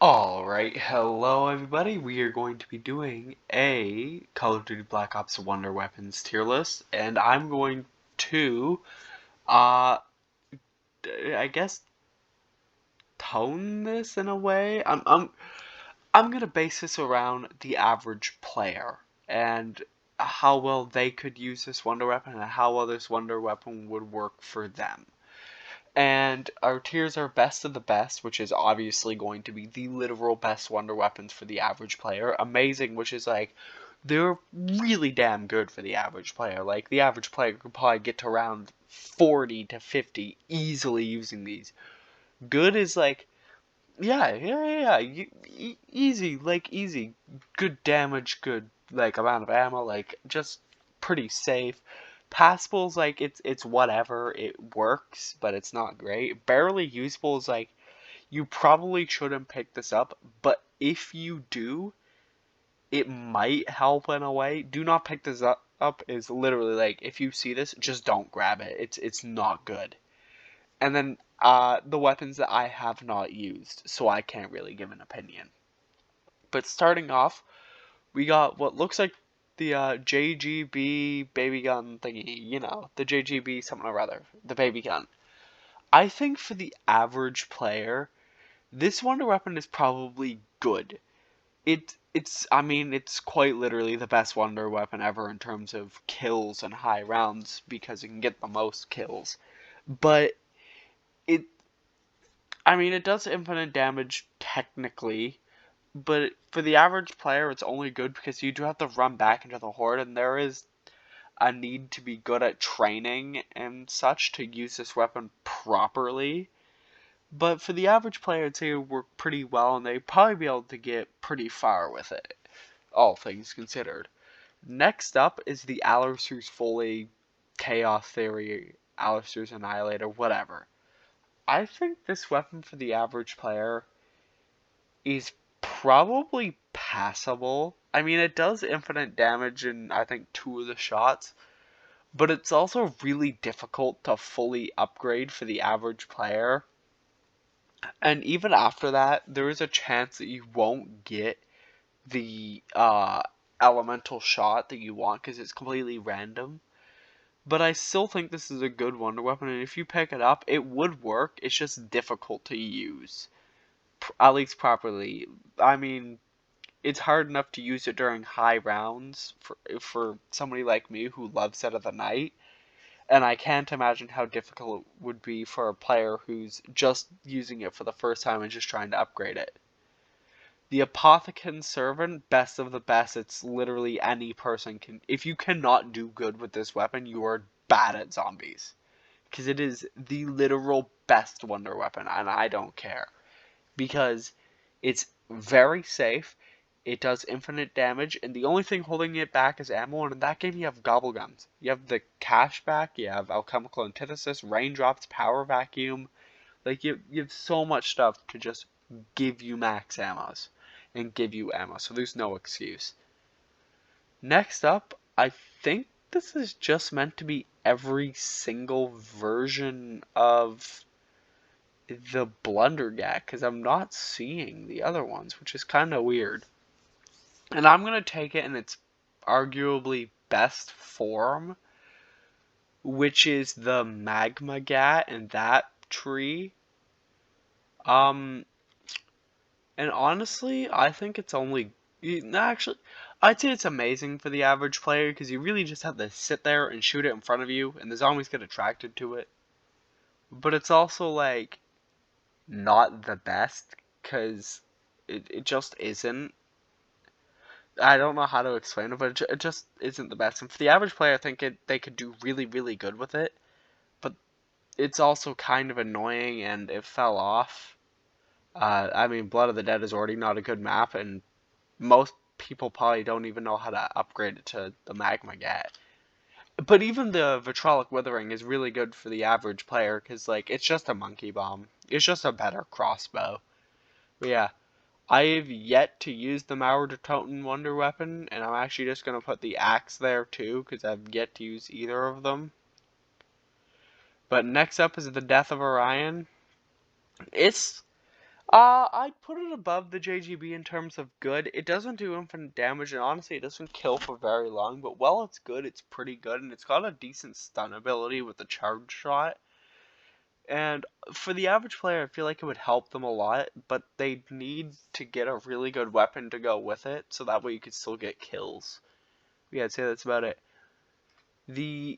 Alright, hello everybody. We are going to be doing a Call of Duty Black Ops Wonder Weapons tier list, and I'm going to, uh, I guess, tone this in a way. I'm gonna base this around the average player and how well they could use this Wonder Weapon and how well this Wonder Weapon would work for them. And our tiers are best of the best, which is obviously going to be the literal best wonder weapons for the average player. Amazing, which is like, they're really damn good for the average player. Like, the average player could probably get to around 40 to 50 easily using these. Good is like, easy, like, easy. Good damage, good, like, amount of ammo, like, just pretty safe. Passable's like it's whatever, it works, but it's not great. Barely usable is like you probably shouldn't pick this up, but if you do, it might help in a way. Do not pick this up is literally like if you see this, just don't grab it. It's not good. And then the weapons that I have not used, so I can't really give an opinion. But starting off, we got what looks like the JGB baby gun thingy, the JGB something or other, the baby gun. I think for the average player, this wonder weapon is probably good. It's quite literally the best wonder weapon ever in terms of kills and high rounds because it can get the most kills. But it, it does infinite damage technically, but for the average player, it's only good because you do have to run back into the horde, and there is a need to be good at training and such to use this weapon properly. But for the average player, I'd say it would work pretty well, and they'd probably be able to get pretty far with it, all things considered. Next up is the Alistair's Foley Chaos Theory, Alistair's Annihilator, whatever. I think this weapon for the average player is probably passable. It does infinite damage in, I think, 2 of the shots, but it's also really difficult to fully upgrade for the average player. And even after that, there is a chance that you won't get the elemental shot that you want because it's completely random. But I still think this is a good wonder weapon, and if you pick it up, it would work. It's just difficult to use, at least properly. It's hard enough to use it during high rounds for somebody like me who loves Dead of the Night, and I can't imagine how difficult it would be for a player who's just using it for the first time and just trying to upgrade it. The Apothecon Servant, best of the best. It's literally any person can. If you cannot do good with this weapon, you are bad at zombies, because it is the literal best wonder weapon, and I don't care because it's very safe. It does infinite damage, and the only thing holding it back is ammo, and in that game you have gobble guns. You have the cashback, you have alchemical antithesis, raindrops, power vacuum. Like, you have so much stuff to just give you max ammos, and give you ammo, so there's no excuse. Next up, I think this is just meant to be every single version of the Blundergat, because I'm not seeing the other ones, which is kind of weird. And I'm going to take it in its arguably best form, which is the Magma Gat and that tree. And honestly, I think it's actually, I'd say it's amazing for the average player because you really just have to sit there and shoot it in front of you, and the zombies get attracted to it. But it's also, like, not the best because it just isn't. I don't know how to explain it, but it just isn't the best. And for the average player, I think they could do really, really good with it. But it's also kind of annoying, and it fell off. Blood of the Dead is already not a good map, and most people probably don't even know how to upgrade it to the Magma Gat. But even the Vitrolic Withering is really good for the average player, because, like, it's just a monkey bomb. It's just a better crossbow. But yeah. I've yet to use the Mauer Toten Wonder Weapon, and I'm actually just going to put the axe there too, because I've yet to use either of them. But next up is the Death of Orion. I'd put it above the JGB in terms of good. It doesn't do infinite damage, and honestly, it doesn't kill for very long. But while it's good, it's pretty good, and it's got a decent stun ability with the charge shot. And for the average player, I feel like it would help them a lot, but they need to get a really good weapon to go with it, so that way you could still get kills. Yeah, I'd say that's about it. The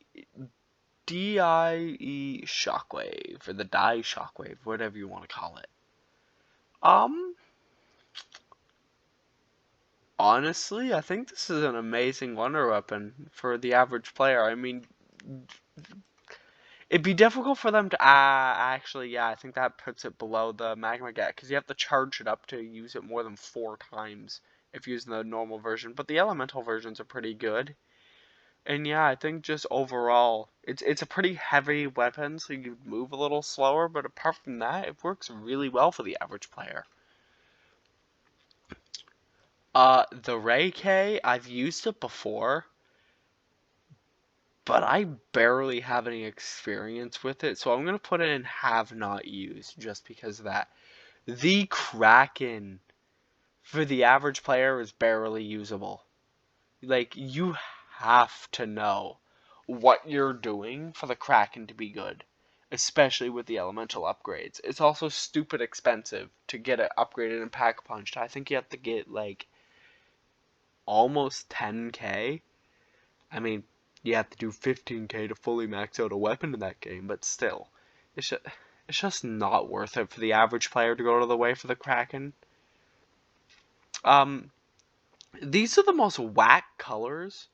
DIE Shockwave, or the Die Shockwave, whatever you want to call it. Honestly, I think this is an amazing wonder weapon for the average player. I mean, it'd be difficult for them to, actually, yeah, I think that puts it below the Magma Gat, because you have to charge it up to use it more than 4 times if using the normal version, but the elemental versions are pretty good. And yeah, I think just overall, it's a pretty heavy weapon, so you move a little slower, but apart from that, it works really well for the average player. The Ray K, I've used it before, but I barely have any experience with it, so I'm going to put it in have not used, just because of that. The Kraken, for the average player, is barely usable. Like, you have to know what you're doing for the Kraken to be good, especially with the elemental upgrades. It's also stupid expensive to get it upgraded and pack punched. I think you have to get, like, almost 10k. I mean, you have to do 15k to fully max out a weapon in that game, but still, it's just not worth it for the average player to go to the way for the Kraken. These are the most whack colors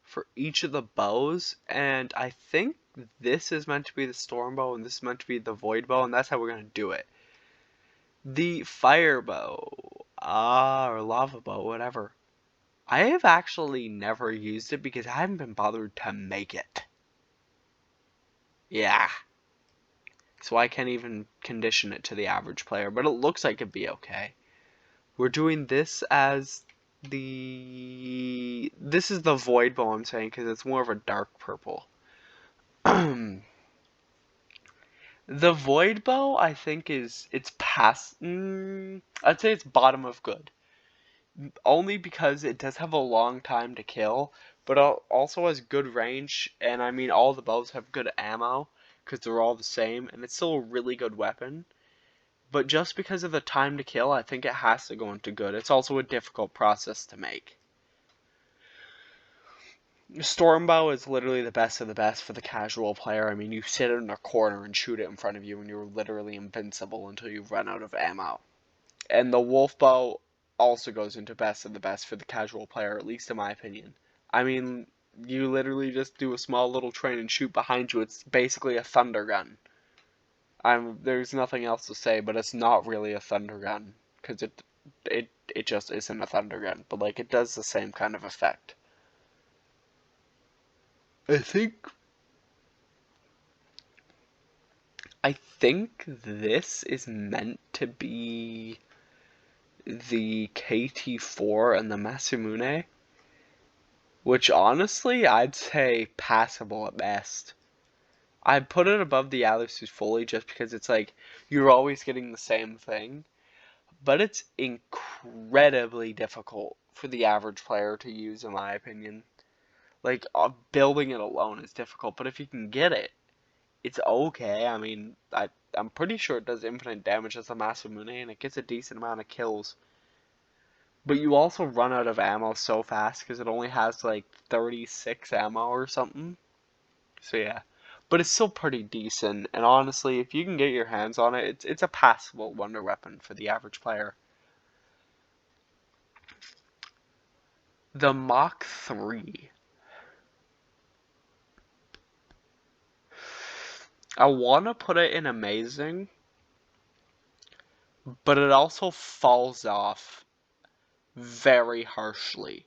for each of the bows, and I think this is meant to be the storm bow, and this is meant to be the void bow, and that's how we're gonna do it. The fire bow, or lava bow, whatever. I have actually never used it because I haven't been bothered to make it. Yeah. So I can't even condition it to the average player, but it looks like it'd be okay. We're doing this as this is the void bow, I'm saying, because it's more of a dark purple. The void bow, I think, it's past, I'd say it's bottom of good. Only because it does have a long time to kill, but also has good range, and I mean, all the bows have good ammo, because they're all the same, and it's still a really good weapon. But just because of the time to kill, I think it has to go into good. It's also a difficult process to make. Stormbow is literally the best of the best for the casual player. I mean, you sit in a corner and shoot it in front of you, and you're literally invincible until you run out of ammo. And the wolf bow also goes into best of the best for the casual player, at least in my opinion. I mean, you literally just do a small little train and shoot behind you. It's basically a thunder gun. There's nothing else to say, but it's not really a thunder gun, because it just isn't a thunder gun, but like it does the same kind of effect. I think this is meant to be the KT4 and the Masamune, which honestly I'd say passable at best. I'd put it above the Alusus fully just because it's like you're always getting the same thing, but it's incredibly difficult for the average player to use, in my opinion. Like, building it alone is difficult, but if you can get it, it's okay. I mean, I'm pretty sure it does infinite damage as a Masamune, and it gets a decent amount of kills. But you also run out of ammo so fast, because it only has, like, 36 ammo or something. So yeah. But it's still pretty decent, and honestly, if you can get your hands on it, it's a passable wonder weapon for the average player. The Mach 3. I want to put it in amazing, but it also falls off very harshly.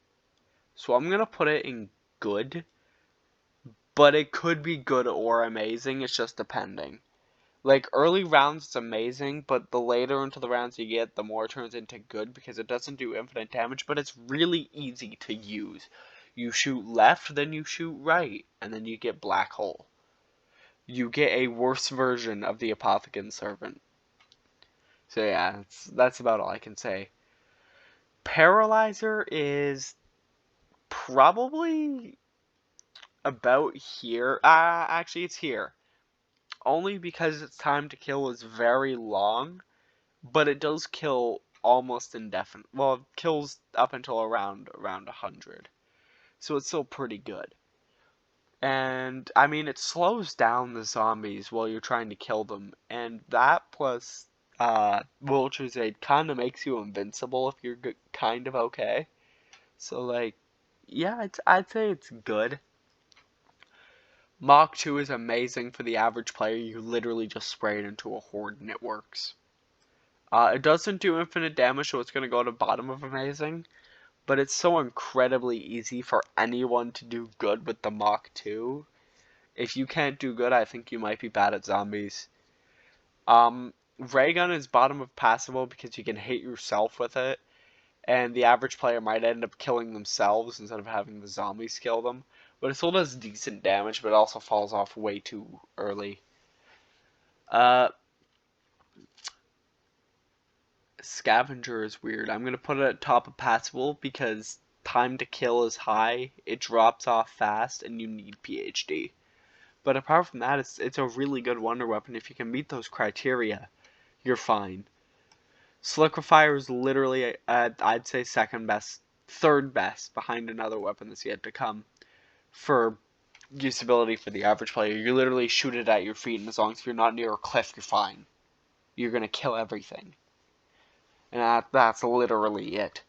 So I'm going to put it in good, but it could be good or amazing, it's just depending. Like, early rounds it's amazing, but the later into the rounds you get, the more it turns into good, because it doesn't do infinite damage, but it's really easy to use. You shoot left, then you shoot right, and then you get Black Hole. You get a worse version of the Apothicon Servant. So yeah, that's about all I can say. Paralyzer is probably about here. Actually, it's here. Only because its time to kill is very long, but it does kill almost indefinite. Well, it kills up until around 100. So it's still pretty good. And I mean, it slows down the zombies while you're trying to kill them, and that plus Vulture's Aid kind of makes you invincible if you're kind of okay. So like, yeah, I'd say it's good. Mach 2 is amazing for the average player. You literally just spray it into a horde and it works. It doesn't do infinite damage, so it's going to go to bottom of amazing. But it's so incredibly easy for anyone to do good with the Mach 2. If you can't do good, I think you might be bad at zombies. Ray gun is bottom of passable because you can hit yourself with it. And the average player might end up killing themselves instead of having the zombies kill them. But it still does decent damage, but it also falls off way too early. Scavenger is weird. I'm going to put it at top of passable because time to kill is high, it drops off fast, and you need PhD. But apart from that, it's a really good wonder weapon. If you can meet those criteria, you're fine. Solidifier is literally, I'd say second best, third best behind another weapon that's yet to come for usability for the average player. You literally shoot it at your feet, and as long as you're not near a cliff, you're fine. You're gonna kill everything. And that's literally it.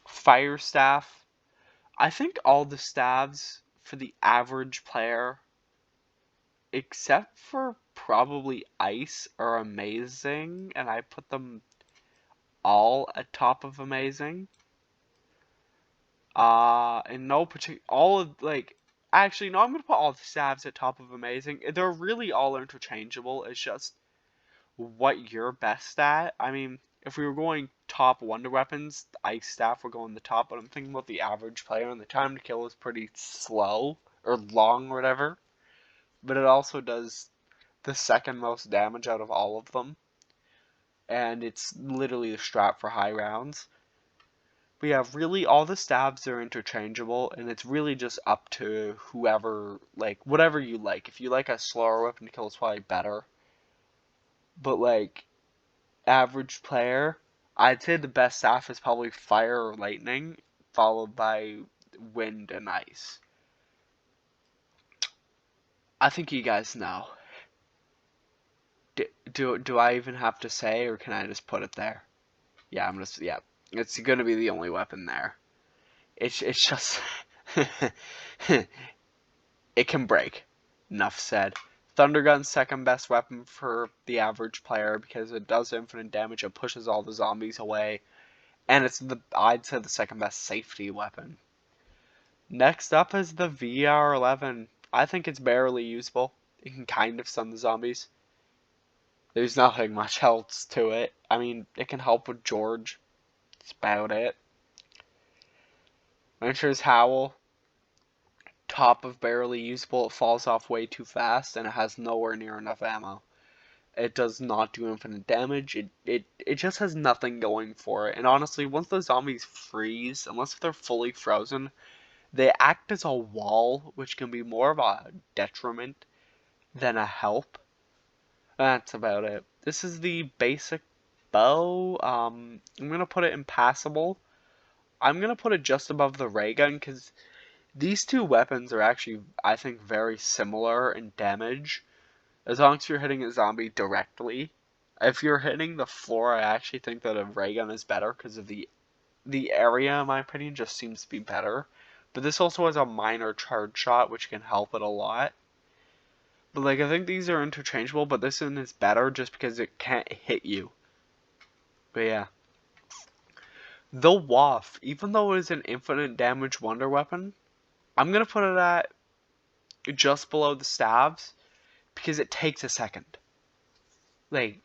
Fire Staff. I think all the staves for the average player, except for probably Ice, are amazing, and I put them all at top of amazing. In no particular, all of, like, actually, no, I'm gonna put all the staves at top of amazing. They're really all interchangeable. It's just what you're best at. I mean, if we were going top wonder weapons, the ice staff would go on the top, but I'm thinking about the average player, and the time to kill is pretty slow, or long, or whatever. But it also does the second most damage out of all of them. And it's literally the strap for high rounds. But yeah, really all the stabs are interchangeable, and it's really just up to whoever, like, whatever you like. If you like a slower weapon to kill, it's probably better. But like, average player, I'd say the best staff is probably fire or lightning, followed by wind and ice. I think you guys know. Do I even have to say, or can I just put it there? Yeah, yeah. It's gonna be the only weapon there. It's just it can break. Enough said. Thundergun's second best weapon for the average player because it does infinite damage, it pushes all the zombies away, and it's I'd say the second best safety weapon. Next up is the VR11. I think it's barely usable. It can kind of stun the zombies. There's nothing much else to it. I mean, it can help with George. That's about it. Venture's Howl. Top of barely usable. It falls off way too fast, and it has nowhere near enough ammo. It does not do infinite damage. It just has nothing going for it. And honestly, once the zombies freeze, unless they're fully frozen, they act as a wall, which can be more of a detriment than a help. That's about it. This is the basic bow. I'm going to put it in passable. I'm going to put it just above the ray gun because these two weapons are actually, I think, very similar in damage. As long as you're hitting a zombie directly. If you're hitting the floor, I actually think that a ray gun is better because of the area, in my opinion, just seems to be better. But this also has a minor charge shot, which can help it a lot. But like, I think these are interchangeable, but this one is better just because it can't hit you. But yeah. The Waff, even though it is an infinite damage wonder weapon, I'm going to put it at just below the stabs because it takes a second. Like,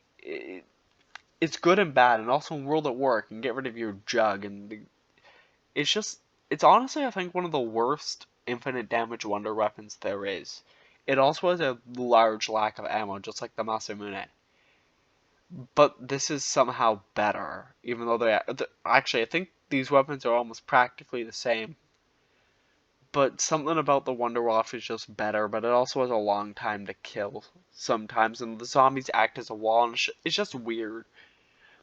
it's good and bad, and also in World at War, it can get rid of your jug, and it's honestly, I think, one of the worst infinite damage wonder weapons there is. It also has a large lack of ammo, just like the Masamune. but this is somehow better, even though actually, I think these weapons are almost practically the same. But something about the Wonder Waff is just better, but it also has a long time to kill sometimes, and the zombies act as a wall, and it's just weird.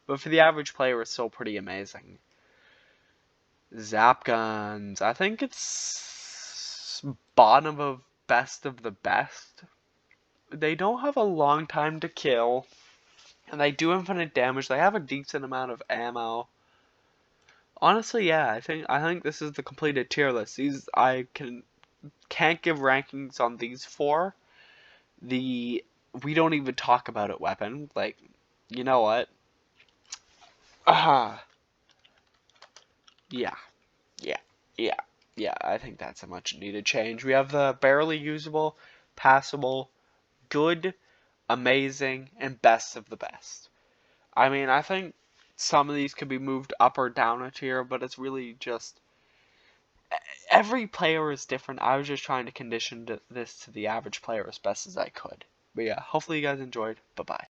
But for the average player, it's still pretty amazing. Zap Guns. I think it's bottom of best of the best. They don't have a long time to kill, and they do infinite damage. They have a decent amount of ammo. Honestly, yeah, I think this is the completed tier list. These I can't give rankings on these four. The we don't even talk about it weapon. Like, you know what? Ah, yeah, yeah, yeah, yeah. I think that's a much needed change. We have the barely usable, passable, good, amazing, and best of the best. I mean, I think some of these could be moved up or down a tier, but it's really just every player is different. I was just trying to condition this to the average player as best as I could. But yeah, hopefully you guys enjoyed. Bye bye.